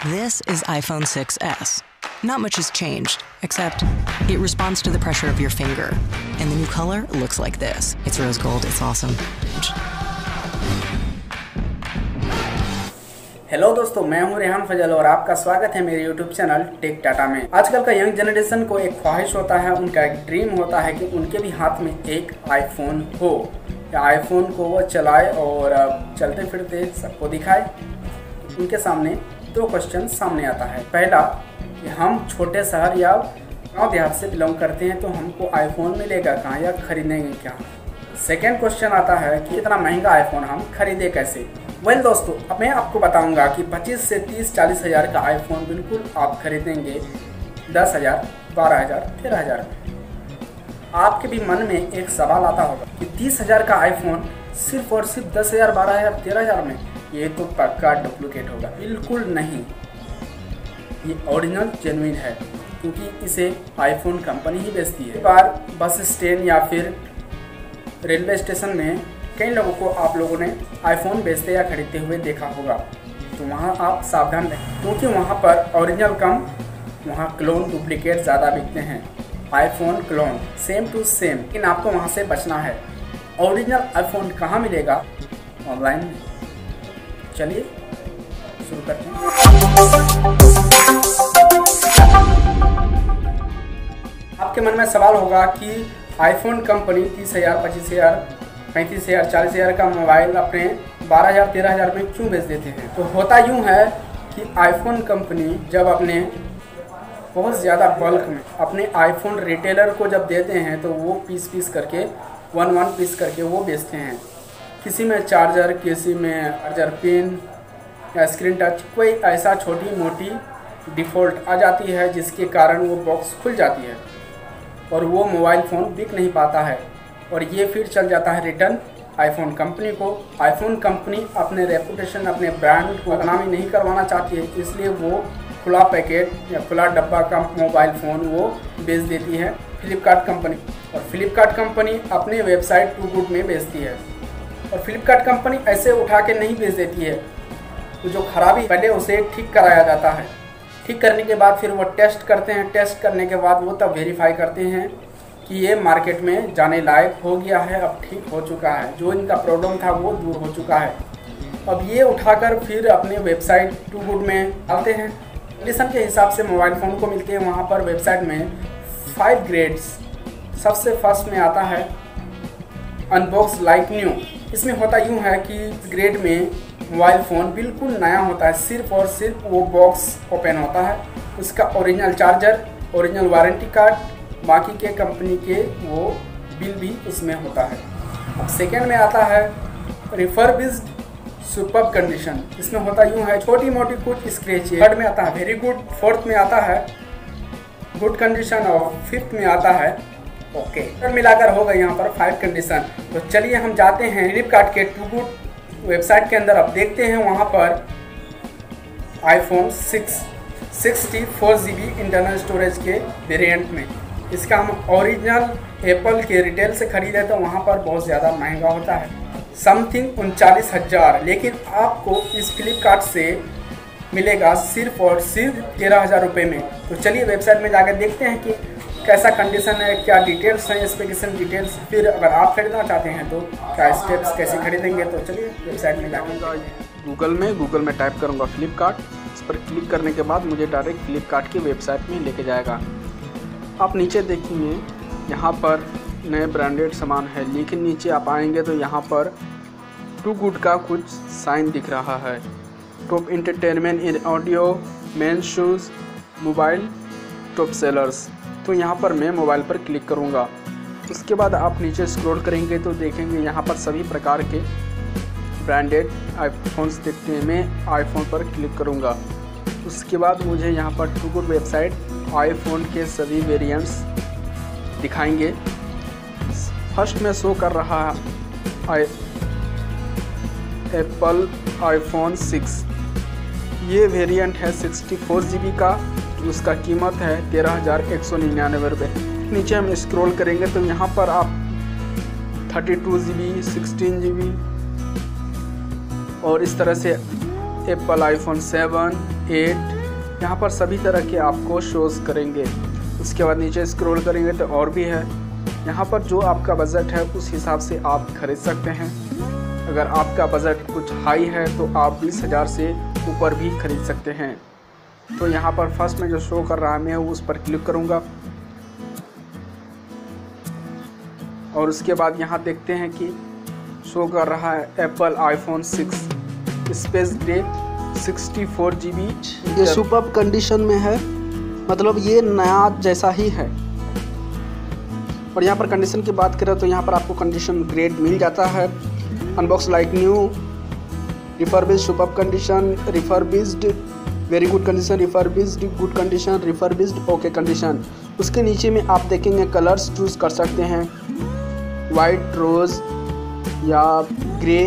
This is iPhone 6s. Not much has changed, except it responds to the pressure of your finger. And the new color looks like this. It's rose gold, it's awesome. Hello दोस्तों, मैं हूं रेहान फजल और आपका स्वागत है मेरे YouTube channel take Tata में। आजकल का यंग जनरेशन को एक ख्वाहिश होता है, उनका एक ड्रीम होता है कि उनके भी हाथ में एक आईफोन हो या आईफोन को वो चलाए और चलते फिरते सबको दिखाए। उनके सामने दो क्वेश्चन सामने आता है। पहला कि हम छोटे शहर या गाँव देहात से बिलोंग करते हैं तो हमको आईफोन मिलेगा कहाँ या खरीदेंगे क्या। सेकेंड क्वेश्चन आता है कि इतना महंगा आईफोन हम खरीदे कैसे। वेल दोस्तों, अब मैं आपको बताऊंगा कि 25 से 30-40 हज़ार का आईफोन बिल्कुल आप खरीदेंगे 10,000, 12,000, 13,000 में। आपके भी मन में एक सवाल आता होगा कि 30,000 का आईफोन सिर्फ और सिर्फ 10,000, 12,000, 13,000 में, ये तो पक्का डुप्लीकेट होगा। बिल्कुल नहीं, ये ओरिजिनल जेन्युइन है, क्योंकि इसे आईफोन कंपनी ही बेचती है। एक बार बस स्टैंड या फिर रेलवे स्टेशन में कई लोगों को आप लोगों ने आईफोन बेचते या खरीदते हुए देखा होगा, तो वहाँ आप सावधान रहें, क्योंकि वहाँ पर ओरिजिनल कम, वहाँ क्लोन डुप्लीकेट ज़्यादा बिकते हैं। IPhone clone same to same, लेकिन आपको वहाँ से बचना है। ओरिजिनल आईफोन कहाँ मिलेगा? ऑनलाइन में। चलिए शुरू करते हैं। आपके मन में सवाल होगा कि आईफोन कंपनी 30,000, 25,000, 35,000, 40,000 का मोबाइल अपने 12,000, 13,000 में क्यों बेच देते हैं। तो होता यूँ है कि आईफोन कंपनी जब अपने बहुत ज़्यादा बल्क में अपने आईफोन रिटेलर को जब देते हैं तो वो पीस करके 1 पीस करके वो बेचते हैं। किसी में चार्जर, किसी में चार्जर पिन या स्क्रीन टच, कोई ऐसा छोटी मोटी डिफ़ॉल्ट आ जाती है जिसके कारण वो बॉक्स खुल जाती है और वो मोबाइल फ़ोन बिक नहीं पाता है, और ये फिर चल जाता है रिटर्न आईफोन कंपनी को। आईफोन कंपनी अपने रेपुटेशन, अपने ब्रांड को बदनामी नहीं करवाना चाहती है, इसलिए वो खुला पैकेट या खुला डब्बा का मोबाइल फ़ोन वो बेच देती है फ्लिपकार्ट कंपनी। और फ्लिपकार्ट कंपनी अपने वेबसाइट टू गुड में बेचती है। और फ्लिपकार्ट कंपनी ऐसे उठा के नहीं बेच देती है, तो जो खराबी पहले उसे ठीक कराया जाता है। ठीक करने के बाद फिर वो टेस्ट करते हैं। टेस्ट करने के बाद वो तब वेरीफाई करते हैं कि ये मार्केट में जाने लायक हो गया है, अब ठीक हो चुका है, जो इनका प्रॉब्लम था वो दूर हो चुका है। अब ये उठाकर फिर अपने वेबसाइट टू गुड में डालते हैं। कंडीशन के हिसाब से मोबाइल फ़ोन को मिलते हैं। वहाँ पर वेबसाइट में 5 ग्रेड्स, सबसे फर्स्ट में आता है अनबॉक्स लाइक न्यू। इसमें होता यूँ है कि इस ग्रेड में मोबाइल फ़ोन बिल्कुल नया होता है, सिर्फ और सिर्फ वो बॉक्स ओपन होता है, उसका original charger, original warranty card, बाकी के कंपनी के वो बिल भी उसमें होता है। अब सेकेंड में आता है रिफर्बिश्ड सुपर्ब कंडीशन। इसमें होता यूँ है छोटी मोटी कुछ स्क्रैच। थर्ड में आता है वेरी गुड, फोर्थ में आता है गुड कंडीशन और फिफ्थ में आता है ओके। तो मिलाकर हो गए यहाँ पर 5 कंडीशन। तो चलिए हम जाते हैं फ्लिपकार्ट के टू गुड वेबसाइट के अंदर। अब देखते हैं वहाँ पर आईफोन 6 64 GB इंटरनल स्टोरेज के वेरिएंट में। इसका हम ओरिजिनल एप्पल के रिटेल से खरीदे तो वहाँ पर बहुत ज़्यादा महंगा होता है, समथिंग 39,000, लेकिन आपको इस फ्लिपकार्ट से मिलेगा सिर्फ और सिर्फ 13,000 रुपये में। तो चलिए वेबसाइट में जाकर देखते हैं कि कैसा कंडीशन है, क्या डिटेल्स हैं, स्पेसिफिकेशन डिटेल्स, फिर अगर आप खरीदना चाहते हैं तो क्या स्टेप्स कैसे खरीदेंगे। तो चलिए वेबसाइट में जाकर गूगल में टाइप करूँगा फ्लिपकार्ट। इस पर क्लिक करने के बाद मुझे डायरेक्ट फ्लिपकार्ट की वेबसाइट में लेके जाएगा। आप नीचे देखेंगे यहाँ पर नए ब्रांडेड सामान है, लेकिन नीचे आप आएंगे तो यहाँ पर टू गुड का कुछ साइन दिख रहा है। टॉप एंटरटेनमेंट इन audio, main shoes, mobile top sellers. तो यहाँ पर मैं मोबाइल पर क्लिक करूँगा। उसके बाद आप नीचे स्क्रॉल करेंगे तो देखेंगे यहाँ पर सभी प्रकार के ब्रांडेड आईफोन्स दिखते हैं। मैं आईफोन पर क्लिक करूँगा। उसके बाद मुझे यहाँ पर टू गुड वेबसाइट आईफोन के सभी वेरिएंट्स दिखाएंगे। फर्स्ट में शो कर रहा है एप्पल आईफोन 6। ये वेरिएंट है 64 GB का, उसका कीमत है 13,199 रुपये। नीचे हम स्क्रॉल करेंगे तो यहाँ पर आप 32 GB, 16 GB और इस तरह से एप्पल आईफोन 7, 8 यहाँ पर सभी तरह के आपको शोज़ करेंगे। उसके बाद नीचे स्क्रॉल करेंगे तो और भी है। यहाँ पर जो आपका बजट है उस हिसाब से आप खरीद सकते हैं। अगर आपका बजट कुछ हाई है तो आप 20,000 से ऊपर भी खरीद सकते हैं। तो यहाँ पर फर्स्ट में जो शो कर रहा है मैं उस पर क्लिक करूँगा और उसके बाद यहाँ देखते हैं कि शो कर रहा है Apple iPhone 6 space day 64 GB। ये सुपर्ब कंडीशन में है, मतलब ये नया जैसा ही है। और यहाँ पर कंडीशन की बात करें तो यहाँ पर आपको कंडीशन ग्रेड मिल जाता है। Unbox like new, refurbished superb condition, refurbished very good condition, refurbished good condition, refurbished okay condition. उसके नीचे में आप देखेंगे कलर्स चूज़ कर सकते हैं, वाइट, रोज़ या ग्रे,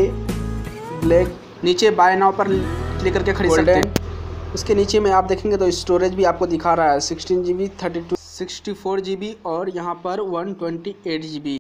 ब्लैक। नीचे बाय नाउ पर क्लिक करके खरीद सकते हैं। उसके नीचे में आप देखेंगे तो स्टोरेज भी आपको दिखा रहा है 16 GB, 32, 64 GB और यहाँ पर 128 GB।